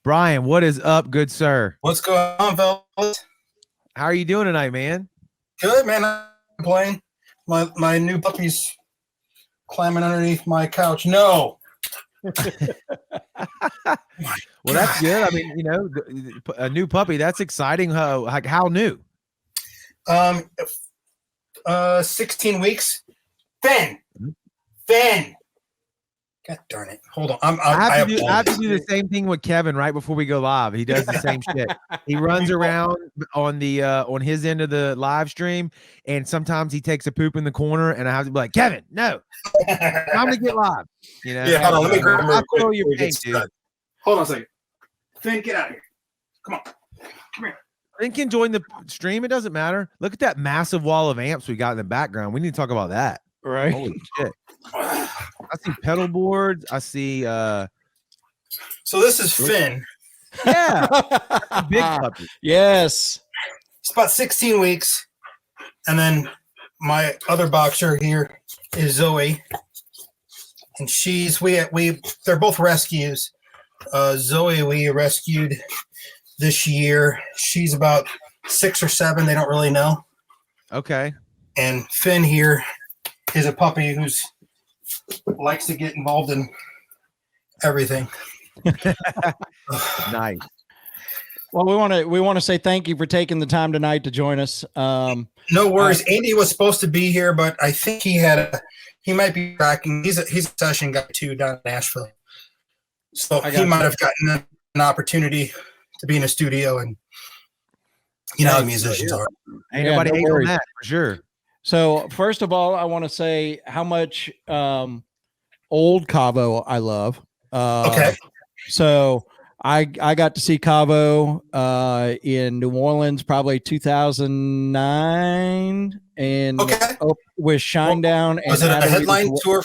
Brian, what is up, good sir? What's going on, fellas? How are you doing tonight, man? Good, man. I'm playing. My new puppy's climbing underneath my couch. No. Well, that's good. I mean, a new puppy, that's exciting. How new? 16 weeks. Finn. God darn it. Hold on. I have to do the same thing with Kevin right before we go live. He does the same shit. He runs around on the on his end of the live stream, and sometimes he takes a poop in the corner, and I have to be like, Kevin, no. Time to get live. Yeah, hold on. Let me grab him real quick. Your pain, dude. Hold on a second. Finn, get out of here. Come on. Come here. Finn can join the stream. It doesn't matter. Look at that massive wall of amps we got in the background. We need to talk about that. Right. Holy shit. I see pedal boards. I see so this is Finn. Yeah. Big puppy. Yes. It's about 16 weeks. And then my other boxer here is Zoe. And they're both rescues. Zoe we rescued this year. She's about 6 or 7, they don't really know. Okay. And Finn here is a puppy who's likes to get involved in everything. Nice. Well, we want to say thank you for taking the time tonight to join us. No worries. Andy was supposed to be here, but I think he might be tracking. He's a session guy too down in Nashville, so he might have gotten an opportunity to be in a studio, and how musicians are. Ain't nobody hating on that for sure. So first of all, I want to say how much old Cavo I love. Okay. So I got to see Cavo in New Orleans probably 2009 and with Shinedown. Was it a headline tour?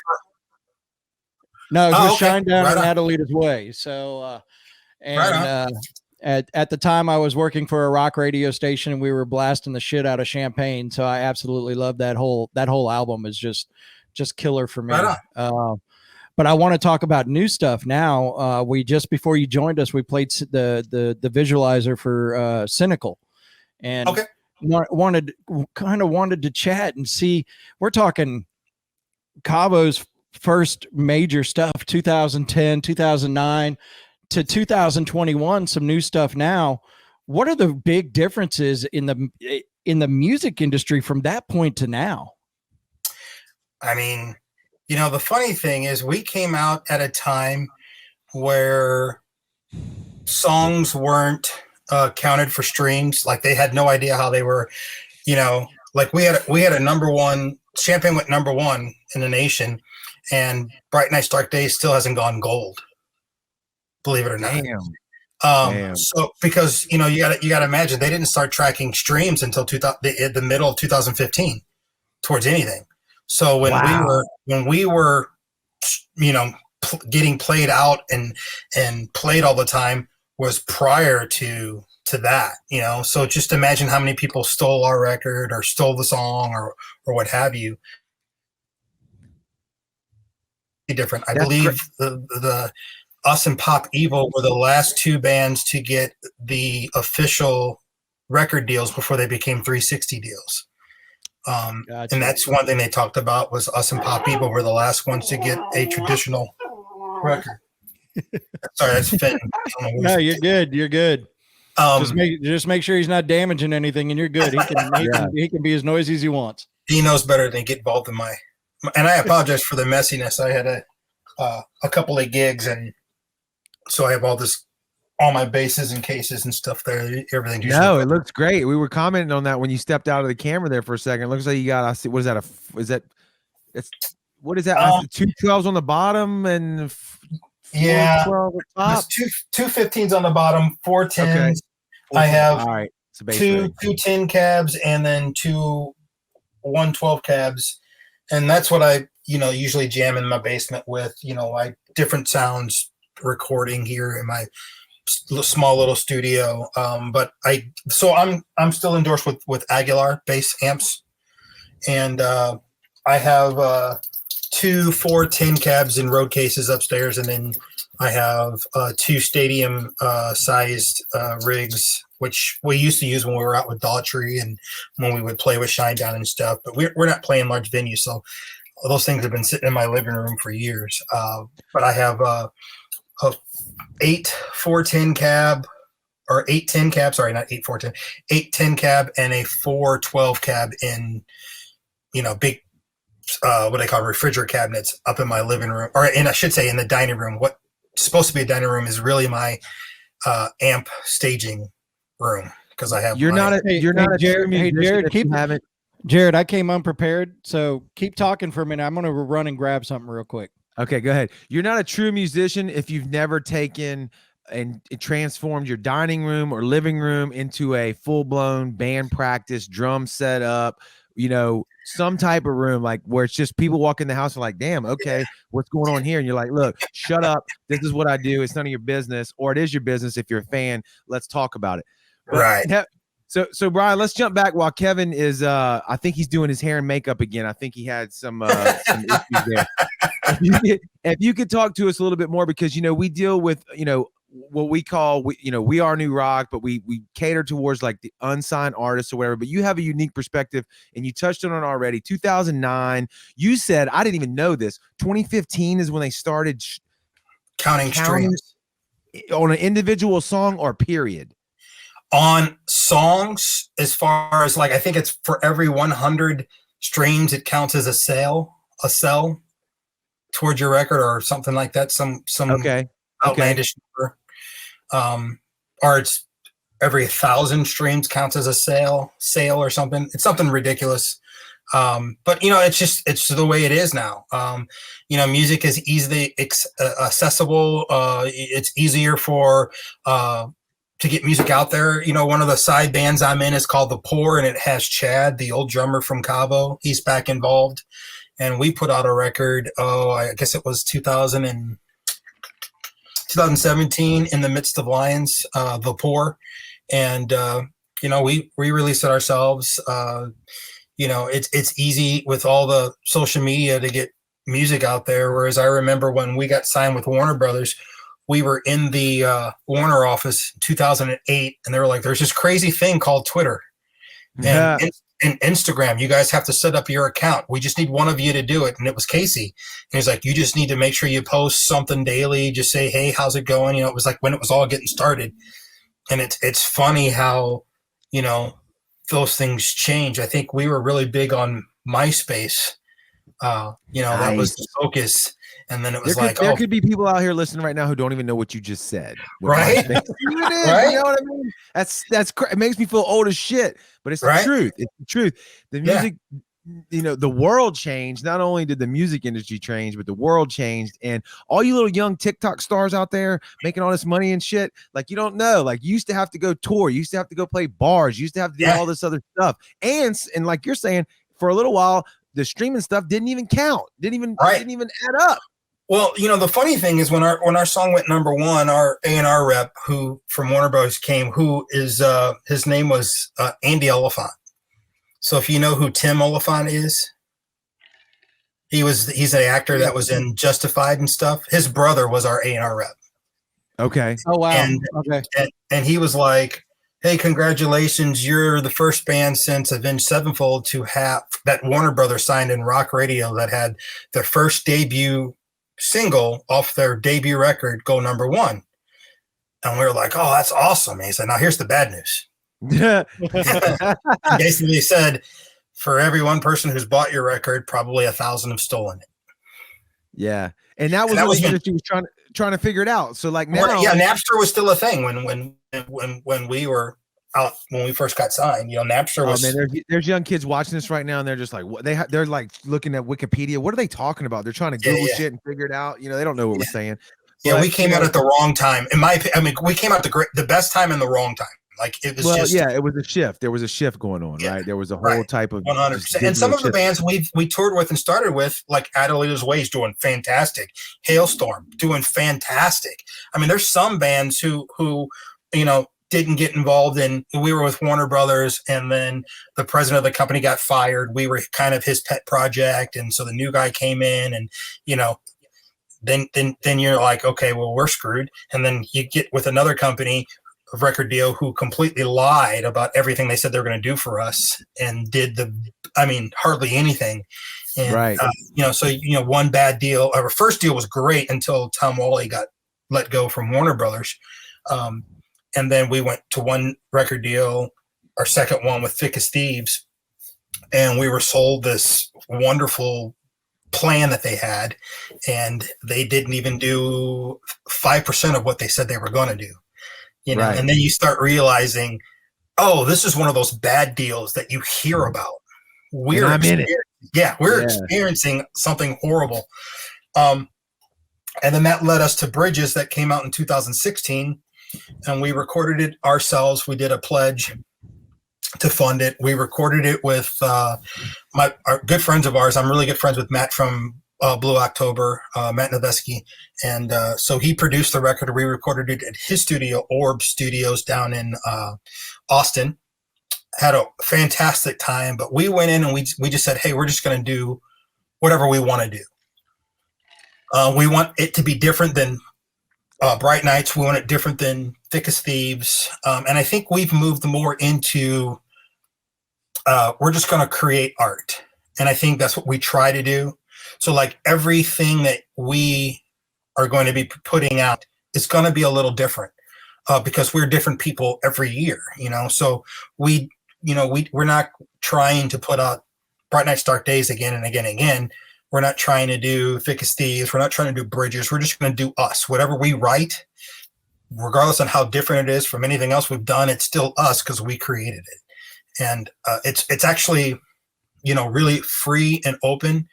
No, it was Shinedown and Adelita's Way. So At the time, I was working for a rock radio station, and we were blasting the shit out of Champagne. So I absolutely love that whole album. Is just killer for me. But I want to talk about new stuff now. We just before you joined us, we played the visualizer for Cynical, and wanted to chat and see. We're talking Cavo's first major stuff, 2010, 2009. To 2021, some new stuff now. What are the big differences in the music industry from that point to now? I mean, the funny thing is we came out at a time where songs weren't counted for streams. Like they had no idea how they were, like we had a number one, Champagne went number one in the nation, and Bright Nights, Dark Days still hasn't gone gold. Believe it or not. Damn. So because you got to imagine they didn't start tracking streams until the middle of 2015 towards anything. So when we were getting played out and played all the time was prior to that, so just imagine how many people stole our record or stole the song or what have you. Different. I believe the us and Pop Evil were the last two bands to get the official record deals before they became 360 deals. Gotcha. And that's one thing they talked about was us and Pop Evil were the last ones to get a traditional record. Sorry, that's Finn. No, you're good. You're good. Just make sure he's not damaging anything, and you're good. He can be as noisy as he wants. He knows better than get involved in and I apologize for the messiness. I had a couple of gigs, and so I have all my bases and cases and stuff there. Everything. No, it looks great. We were commenting on that when you stepped out of the camera there for a second. It looks like you got. I see. What is that? What is that? 2 12s on the bottom and 12 at the top. Two 15s on the bottom, 4 10s. Okay. I have all right. two 10 cabs and then 2 112 cabs, and that's what I usually jam in my basement with. Like different sounds. Recording here in my small little studio, but I'm still endorsed with Aguilar bass amps, and I have 2 4 10 cabs in road cases upstairs, and then I have 2 stadium sized rigs, which we used to use when we were out with Daughtry and when we would play with Shinedown and stuff. But we're not playing large venues, so those things have been sitting in my living room for years. But I have a 8 410 cab, or 810 cab. Sorry, not 8 410, 810 cab, and a 412 cab in big what I call refrigerator cabinets up in my living room, or I should say in the dining room. What supposed to be a dining room is really my amp staging room, because I have. Jared, I came unprepared, so keep talking for a minute. I'm going to run and grab something real quick. Okay, go ahead. You're not a true musician if you've never taken and transformed your dining room or living room into a full-blown band practice, drum setup, some type of room, like where it's just people walk in the house and like, damn, okay, what's going on here? And you're like, look, shut up. This is what I do. It's none of your business, or it is your business. If you're a fan, let's talk about it. But, right. So Brian, let's jump back while Kevin is, I think he's doing his hair and makeup again. I think he had some issues there. If you could talk to us a little bit more, because, we deal with, what we call, we are new rock, but we cater towards like the unsigned artists or whatever. But you have a unique perspective, and you touched on it already. 2009, you said, I didn't even know this. 2015 is when they started counting streams on an individual song, or period. On songs, as far as like, I think it's for every 100 streams, it counts as a sell towards your record or something like that. Some outlandish number. Or it's every 1,000 streams counts as a sale or something. It's something ridiculous. But it's the way it is now. Music is easily accessible. It's easier to get music out there. One of the side bands I'm in is called The Poor, and it has Chad, the old drummer from Cavo. He's back involved, and we put out a record. I guess it was 2017, In the Midst of Lions, The Poor. And, we released it ourselves. It's easy with all the social media to get music out there. Whereas I remember when we got signed with Warner Brothers, we were in the Warner office in 2008, and they were like, there's this crazy thing called Twitter and Instagram. You guys have to set up your account. We just need one of you to do it. And it was Casey. And he's like, you just need to make sure you post something daily. Just say, hey, how's it going? It was like when it was all getting started. And it's funny how, those things change. I think we were really big on MySpace. That was the focus. And then it was there could be people out here listening right now who don't even know what you just said. Right? Right? You know what I mean? It makes me feel old as shit, but it's the truth. It's the truth. The music, the world changed. Not only did the music industry change, but the world changed. And all you little young TikTok stars out there making all this money and shit, like, you don't know, like, you used to have to go tour. You used to have to go play bars. You used to have to do all this other stuff. And like you're saying, for a little while, the streaming stuff didn't even count. Didn't even add up. Well, the funny thing is when our song went #1, our A&R rep who from Warner Bros. Came, who is his name was Andy Oliphant. So if you know who Tim Oliphant is, he's an actor that was in Justified and stuff. His brother was our A&R rep. Okay. Oh wow. And he was like, hey, congratulations, you're the first band since Avenged Sevenfold to have that Warner Brothers signed in rock radio that had their first debut single off their debut record go #1. And we were like, oh, that's awesome. And he said, now here's the bad news. Basically said, for every one person who's bought your record, probably 1,000 have stolen it. Yeah. And that was what the industry was trying to figure it out. So like now, Napster was still a thing when we were out, when we first got signed. Napster was. Man, there's young kids watching this right now, and they're just like, what they're like looking at Wikipedia. What are they talking about? They're trying to Google shit and figure it out. They don't know what we're saying. Yeah, we came out at the wrong time. In my opinion, we came out the best time and the wrong time. Like it was it was a shift. There was a shift going on, right? There was a whole type of 100%. And some of the bands we toured with and started with, like Adelita's Way, is doing fantastic. Hailstorm doing fantastic. I mean, there's some bands who didn't get involved in. We were with Warner Brothers, and then the president of the company got fired. We were kind of his pet project, and so the new guy came in, and then you're like, okay, well, we're screwed. And then you get with another company, a record deal, who completely lied about everything they said they were going to do for us and did hardly anything. And, Right. So, one bad deal, our first deal was great until Tom Wally got let go from Warner Brothers. And then we went to one record deal, our second one with Thick as Thieves. And we were sold this wonderful plan that they had, and they didn't even do 5% of what they said they were going to do, Right. And then you start realizing, oh, this is one of those bad deals that you hear about. We're experiencing something horrible. And then that led us to Bridges, that came out in 2016, and we recorded it ourselves. We did a pledge to fund it. We recorded it with our good friends of ours. I'm really good friends with Matt from Blue October, Matt Noveski. And so he produced the record. We recorded it at his studio, Orb Studios, down in Austin. Had a fantastic time, but we went in and we just said, hey, we're just going to do whatever we want to do. We want it to be different than Bright Nights. We want it different than Thick as Thieves. And I think we've moved more into we're just going to create art. And I think that's what we try to do. So like everything that we are going to be putting out is going to be a little different because we're different people every year, So we're not trying to put out Bright Nights, Dark Days again and again and again. We're not trying to do Thick as Thieves. We're not trying to do Bridges. We're just going to do us. Whatever we write, regardless of how different it is from anything else we've done, it's still us because we created it. And it's actually, really free and open.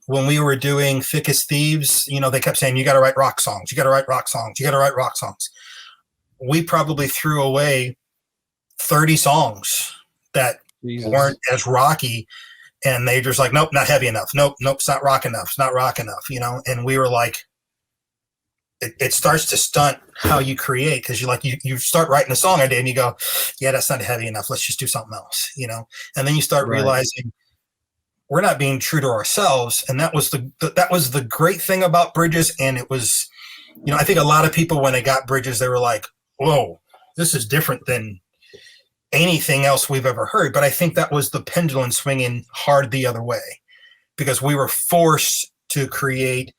When we were doing Thick as Thieves, they kept saying, you got to write rock songs. You got to write rock songs. You got to write rock songs. We probably threw away 30 songs that weren't as rocky. And they just like, nope, not heavy enough. Nope, it's not rock enough. It's not rock enough, And we were like, it starts to stunt how you create because you start writing a song idea and you go, yeah, that's not heavy enough. Let's just do something else, And then you start realizing we're not being true to ourselves. And that was the great thing about Bridges. And it was, I think a lot of people when they got Bridges, they were like, whoa, this is different than anything else we've ever heard. But I think that was the pendulum swinging hard the other way because we were forced to create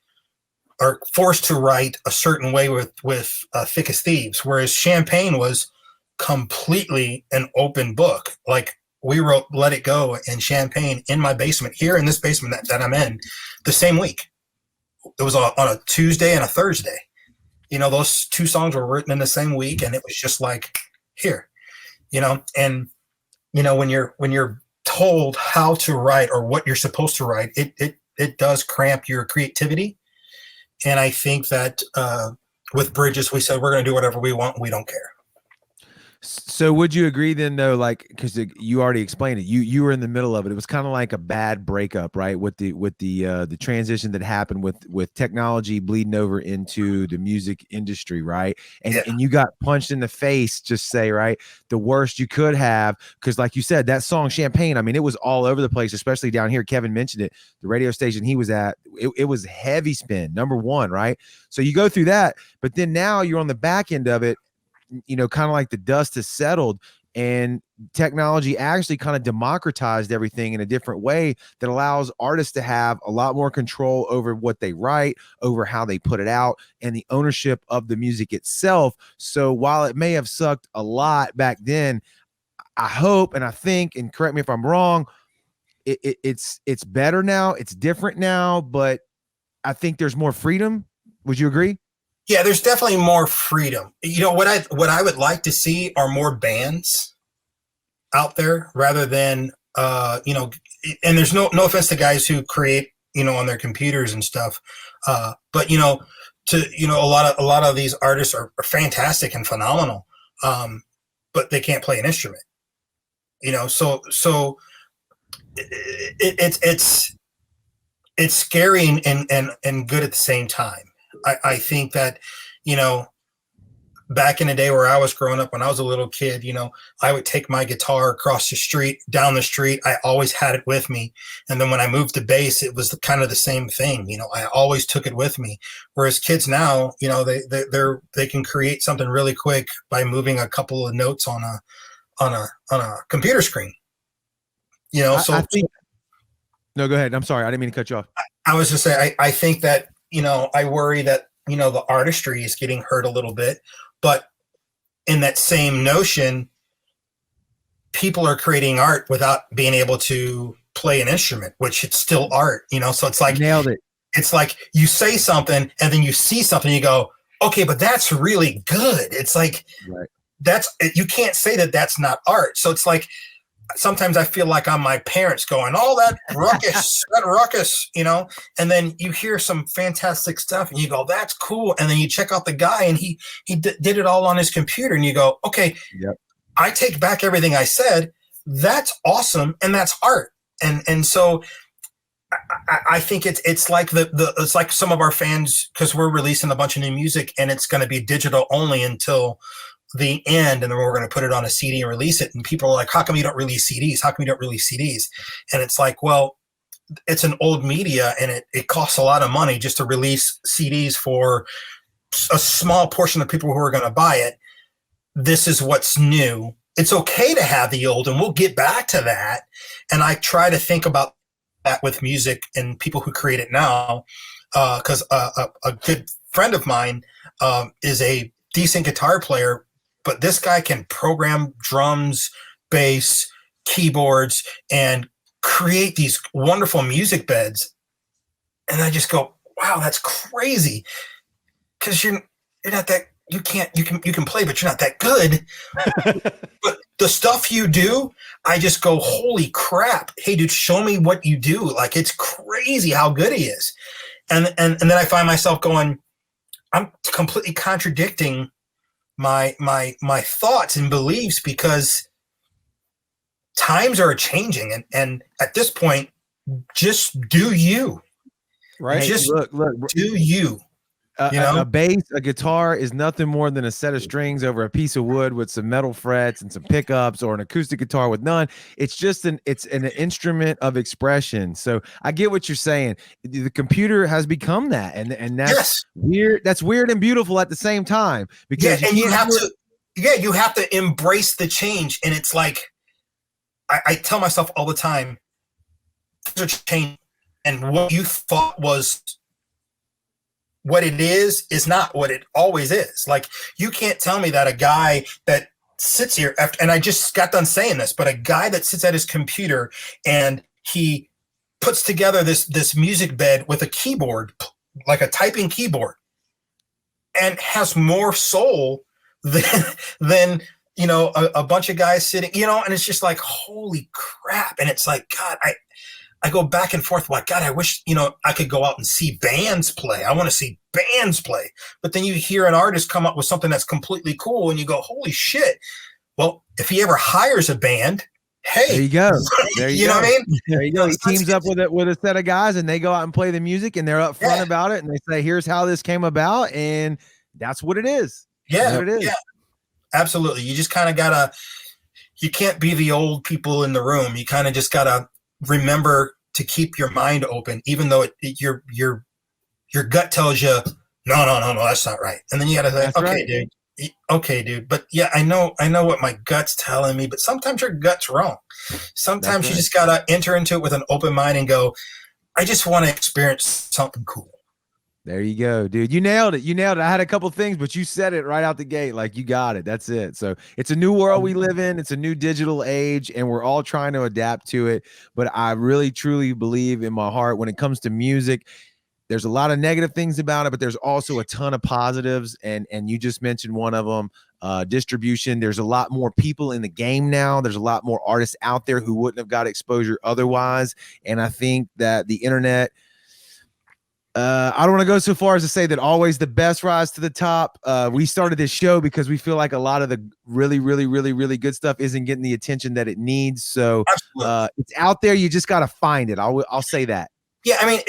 or forced to write a certain way with Thick as Thieves, whereas Champagne was completely an open book. Like we wrote Let It Go and Champagne in my basement, here in this basement that I'm in, the same week. It was on a Tuesday and a Thursday. Those two songs were written in the same week, and it was just like, here, and when you're told how to write or what you're supposed to write, it does cramp your creativity. And I think that with Bridges, we said we're going to do whatever we want. And we don't care. So would you agree then, though, like, because you already explained it, you were in the middle of it. It was kind of like a bad breakup, right? With the transition that happened with technology bleeding over into the music industry, right? And you got punched in the face, just say, right, the worst you could have, because like you said, that song Champagne, I mean, it was all over the place, especially down here. Kevin mentioned it. The radio station he was at, it was heavy spin, #1, right? So you go through that, but then now you're on the back end of it. Kind of like the dust has settled and technology actually kind of democratized everything in a different way that allows artists to have a lot more control over what they write, over how they put it out, and the ownership of the music itself. So while it may have sucked a lot back then, I hope and I think, and correct me if I'm wrong, it's better now. It's different now, but I think there's more freedom. Would you agree? Yeah, there's definitely more freedom. What I would like to see are more bands out there rather than and there's no offense to guys who create on their computers and stuff, but a lot of these artists are fantastic and phenomenal, but they can't play an instrument. So it's scary and good at the same time. I think that, back in the day where I was growing up, when I was a little kid, I would take my guitar across the street, down the street. I always had it with me. And then when I moved to bass, it was kind of the same thing. I always took it with me. Whereas kids now, they can create something really quick by moving a couple of notes on a computer screen. I think. No, go ahead. I'm sorry. I didn't mean to cut you off. I was just saying, I think that, I worry that, the artistry is getting hurt a little bit, but in that same notion, people are creating art without being able to play an instrument, which it's still art, so it's like, nailed it. It's like you say something and then you see something, you go, okay, but that's really good. It's like, right. You can't say that that's not art. So it's like, sometimes I feel like I'm my parents going, oh, that ruckus, and then you hear some fantastic stuff and you go, that's cool. And then you check out the guy and he did it all on his computer and you go, okay, yep. I take back everything I said. That's awesome. And that's art. And so I think it's like it's like some of our fans, because we're releasing a bunch of new music and it's going to be digital only until the end, and then we're going to put it on a CD and release it. And people are like, how come you don't release CDs? How come you don't release CDs? And it's like, well, it's an old media and it costs a lot of money just to release CDs for a small portion of people who are going to buy it. This is what's new. It's okay to have the old, and we'll get back to that. And I try to think about that with music and people who create it now, because a good friend of mine is a decent guitar player, but this guy can program drums, bass, keyboards, and create these wonderful music beds. And I just go, wow, that's crazy. Because you're not that, you can play, but you're not that good. But the stuff you do, I just go, holy crap. Hey, dude, show me what you do. Like, it's crazy how good he is. And then I find myself going, I'm completely contradicting my thoughts and beliefs, because times are changing, and at this point, just do you. Right. Just look, do you. A bass, a guitar is nothing more than a set of strings over a piece of wood with some metal frets and some pickups, or an acoustic guitar with none. It's just an instrument of expression. So I get what you're saying. The computer has become that, and that's weird. That's weird and beautiful at the same time, because you have to embrace the change. And it's like, I tell myself all the time, things are changing, and what you thought was what it is not what it always is. Like, you can't tell me that a guy that sits here and I just got done saying this, but a guy that sits at his computer and he puts together this music bed with a keyboard, like a typing keyboard, and has more soul than a bunch of guys sitting, and it's just like, holy crap. And it's like, God, I go back and forth like, God, I wish, I could go out and see bands play. I want to see bands play. But then you hear an artist come up with something that's completely cool and you go, holy shit. Well, if he ever hires a band, hey, there you go. There you know what I mean? There you go. He teams up with a set of guys, and they go out and play the music, and they're upfront about it, and they say, here's how this came about, and that's what it is. Yeah. What it is. Yeah. Absolutely. You just kind of you can't be the old people in the room. You kind of just gotta remember to keep your mind open, even though your gut tells you, no, that's not right. And then you gotta say, okay, dude. But yeah, I know what my gut's telling me, but sometimes your gut's wrong. Sometimes you just gotta enter into it with an open mind and go, I just want to experience something cool. There you go, dude. You nailed it. I had a couple things, but you said it right out the gate. Like, you got it. That's it. So it's a new world we live in. It's a new digital age, and we're all trying to adapt to it. But I really, truly believe in my heart, when it comes to music, there's a lot of negative things about it, but there's also a ton of positives. And you just mentioned one of them, distribution. There's a lot more people in the game now. There's a lot more artists out there who wouldn't have got exposure otherwise. And I think that the internet, I don't want to go so far as to say that always the best rise to the top. We started this show because we feel like a lot of the really, really, really, really good stuff isn't getting the attention that it needs. So it's out there. You just got to find it. I'll say that. Yeah. I mean,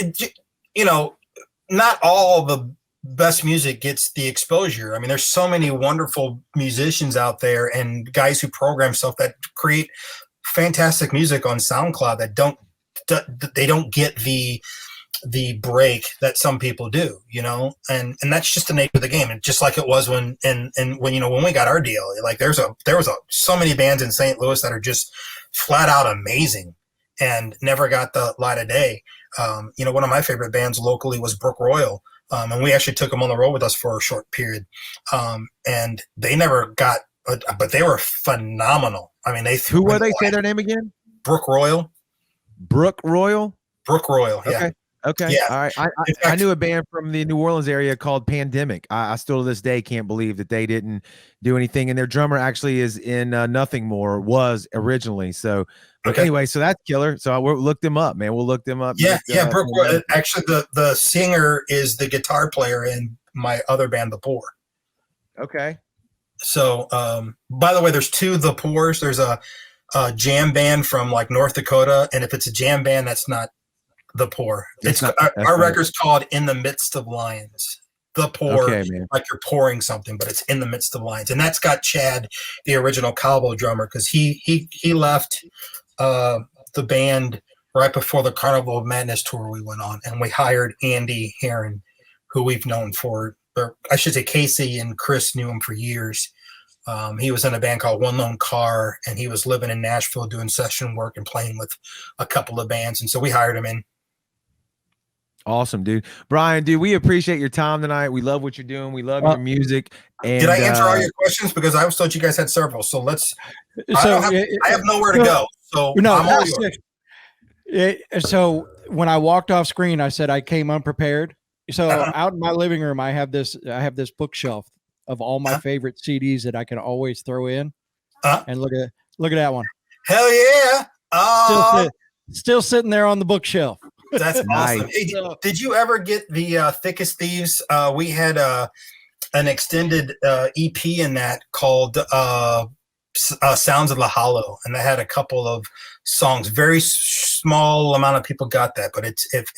not all the best music gets the exposure. I mean, there's so many wonderful musicians out there and guys who program stuff that create fantastic music on SoundCloud that don't get the break that some people do, you know, and that's just the nature of the game. And just like it was when when we got our deal, like there was so many bands in St. Louis that are just flat out amazing and never got the light of day. One of my favorite bands locally was Brook Royal. And we actually took them on the road with us for a short period. And they never got, but they were phenomenal. I mean, who were they? Say their name again. Brook Royal. Brook Royal. Brook Royal. Yeah. Okay. Okay. Yeah. All right. I knew a band from the New Orleans area called Pandemic. I still to this day can't believe that they didn't do anything. And their drummer actually is in Nothing More, was originally. So anyway, so that's killer. So we'll look them up, man. We'll look them up. Yeah. Brooke, actually, the singer is the guitar player in my other band, The Poor. Okay. So, by the way, there's two The Poors. There's a jam band from like North Dakota. And if it's a jam band, that's not The Poor. Our record's called In the Midst of Lions. The Poor, like you're pouring something, but it's in the midst of lions. And that's got Chad, the original Cavo drummer, because he left the band right before the Carnival of Madness tour we went on, and we hired Andy Heron, who we've known for, or I should say Casey and Chris knew him for years. He was in a band called One Lone Car, and he was living in Nashville doing session work and playing with a couple of bands, and so we hired him in. Awesome, dude. Brian, dude, we appreciate your time tonight. We love what you're doing. We love your music. And did I answer all your questions? Because I was told you guys had several. So let's. I have nowhere to go. So no. I'm all yours. So when I walked off screen, I said I came unprepared. So out in my living room, I have this bookshelf of all my favorite CDs that I can always throw in. And look at that one. Hell yeah! Still sitting there on the bookshelf. That's awesome. Hey, did you ever get the Thickest Thieves? We had an extended EP in that called Sounds of the Hollow, and that had a couple of songs. Very small amount of people got that, but it's if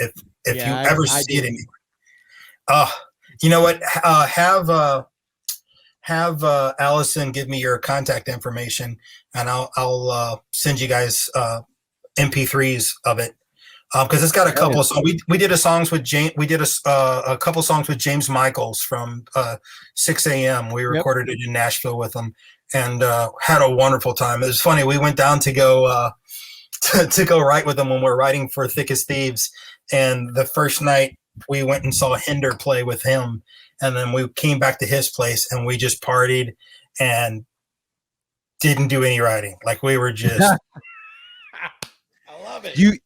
you ever see it anywhere. You know what? Have Allison give me your contact information, and I'll send you guys MP3s of it. Because it's got a couple of songs. We did a couple songs with James Michaels from 6 a.m. We recorded it in Nashville with him, and had a wonderful time. It was funny. We went down to go to go write with him when we're writing for Thickest Thieves, and the first night we went and saw Hinder play with him, and then we came back to his place and we just partied and didn't do any writing. Like we were just. I love it.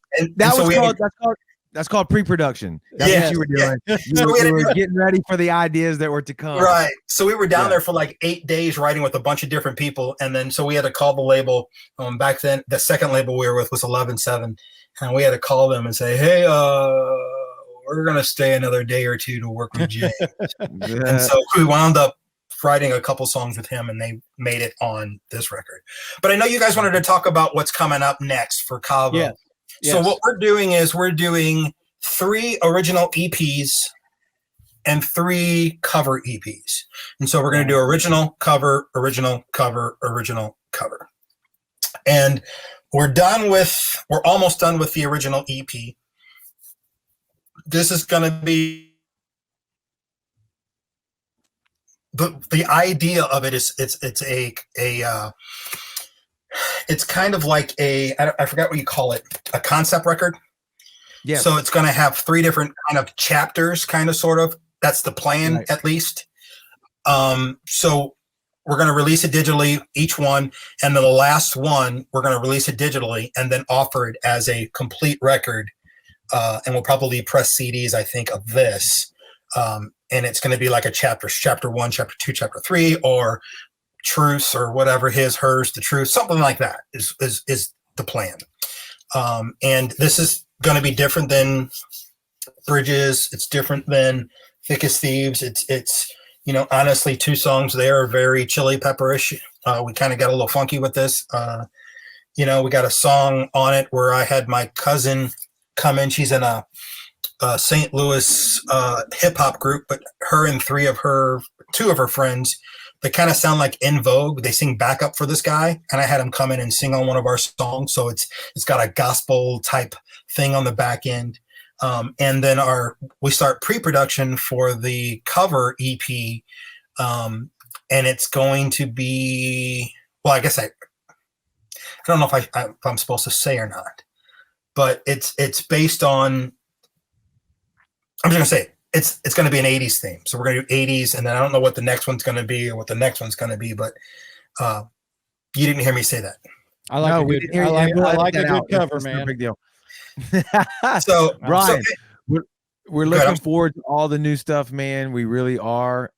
That's called pre-production. That's what you were doing. You were getting ready for the ideas that were to come. Right. So we were down there for like 8 days writing with a bunch of different people. And then, so we had to call the label. Back then, the second label we were with was 11-7. And we had to call them and say, hey, we're going to stay another day or two to work with James. And so we wound up writing a couple songs with him, and they made it on this record. But I know you guys wanted to talk about what's coming up next for Cavo. Yeah. So what we're doing is we're doing 3 original EPs and 3 cover EPs. And so we're going to do original, cover, original, cover, original, cover. And we're almost done with the original EP. This is going to be the idea of it is it's kind of like I forgot what you call it, a concept record. Yeah. So it's going to have 3 different kind of chapters, kind of, sort of. That's the plan, at least. So we're going to release it digitally, each one, and then the last one we're going to release it digitally and then offer it as a complete record. And we'll probably press CDs, I think, of this. And it's going to be like a chapter 1, chapter 2, chapter 3, or truths, or whatever, hers, the truth, something like that is the plan. And this is going to be different than Bridges. It's different than Thickest Thieves. It's honestly, 2 songs there are very chili pepperish. We kind of got a little funky with this. We got a song on it where I had my cousin come in. She's in a St. Louis hip hop group, but her and two of her friends, they kind of sound like In Vogue. They sing backup for this guy, and I had him come in and sing on one of our songs. So it's got a gospel type thing on the back end. And then we start pre-production for the cover EP, and it's going to be, well, I guess I don't know if I'm supposed to say or not, but it's based on, I'm just gonna say it's going to be an 80s theme. So we're going to do 80s, and then I don't know what the next one's going to be or what the next one's going to be, but you didn't hear me say that. I like a good cover, man. No big deal. So Brian, we're looking forward to all the new stuff, man. We really are.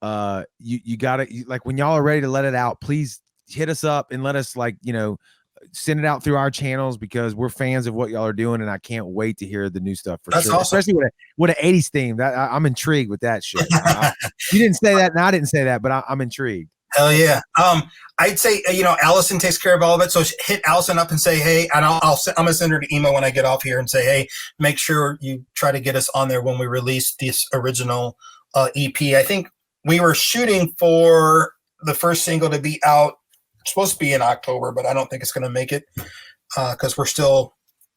You gotta, like, when y'all are ready to let it out, please hit us up and let us, like, send it out through our channels, because we're fans of what y'all are doing, and I can't wait to hear the new stuff for sure. Awesome. Especially with an 80s theme. That I'm intrigued with that shit. You didn't say that, and I didn't say that, but I'm intrigued. Hell yeah. I'd say, Allison takes care of all of it. So hit Allison up and say, hey, and I'm going to send her an email when I get off here and say, hey, make sure you try to get us on there when we release this original EP. I think we were shooting for the first single to be out. It's supposed to be in October, but I don't think it's going to make it because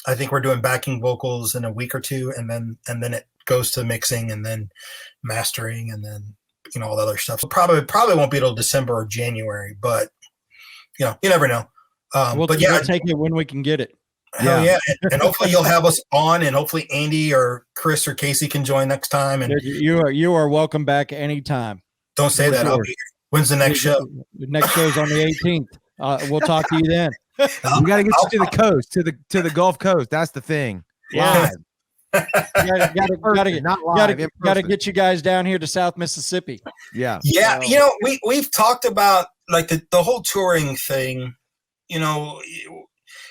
I think we're doing backing vocals in a week or two, and then it goes to mixing and then mastering and then all the other stuff. So probably won't be till December or January, but you never know. We'll take it when we can get it. Hell yeah. And hopefully you'll have us on, and hopefully Andy or Chris or Casey can join next time. And you are welcome back anytime. Don't say that. I'll be here. When's the next show? The next show's on the 18th. We'll talk to you then. We got to get you to the coast, to the Gulf Coast. That's the thing. Yeah. Got to get you guys down here to South Mississippi. Yeah. We've talked about, like, the whole touring thing.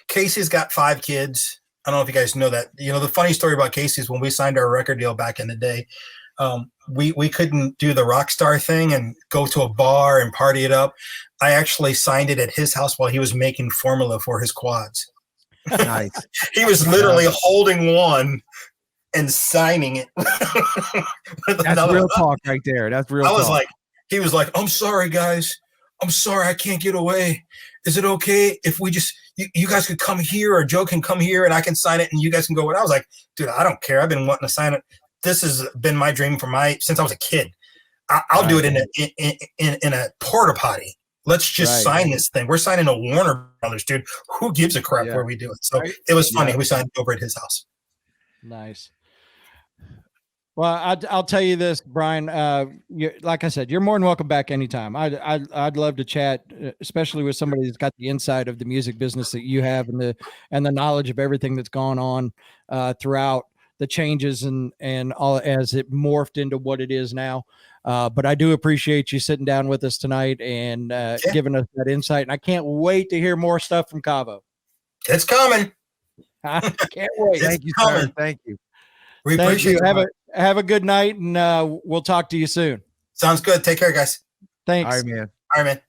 Casey's got 5 kids. I don't know if you guys know that. The funny story about Casey is when we signed our record deal back in the day, we couldn't do the rock star thing and go to a bar and party it up. I actually signed it at his house while he was making formula for his quads. Nice. He was literally holding one and signing it. That's real talk right there. That's real talk. He was like, I'm sorry, guys. I'm sorry, I can't get away. Is it okay if we just, you guys could come here, or Joe can come here and I can sign it and you guys can go? And I was like, dude, I don't care. I've been wanting to sign it. This has been my dream since I was a kid. I'll do it in a porta potty. Let's just sign this thing. We're signing a Warner Brothers, dude. Who gives a crap where we do it? So it was funny. We signed over at his house. Nice. Well, I'll tell you this, Brian. Like I said, you're more than welcome back anytime. I'd love to chat, especially with somebody that's got the insight of the music business that you have, and the knowledge of everything that's gone on throughout the changes and all as it morphed into what it is now. But I do appreciate you sitting down with us tonight and giving us that insight. And I can't wait to hear more stuff from Cavo. It's coming. I can't wait. Thank you, sir. Thank you. We appreciate it. Have a good night, and we'll talk to you soon. Sounds good. Take care, guys. Thanks. All right, man. All right, man.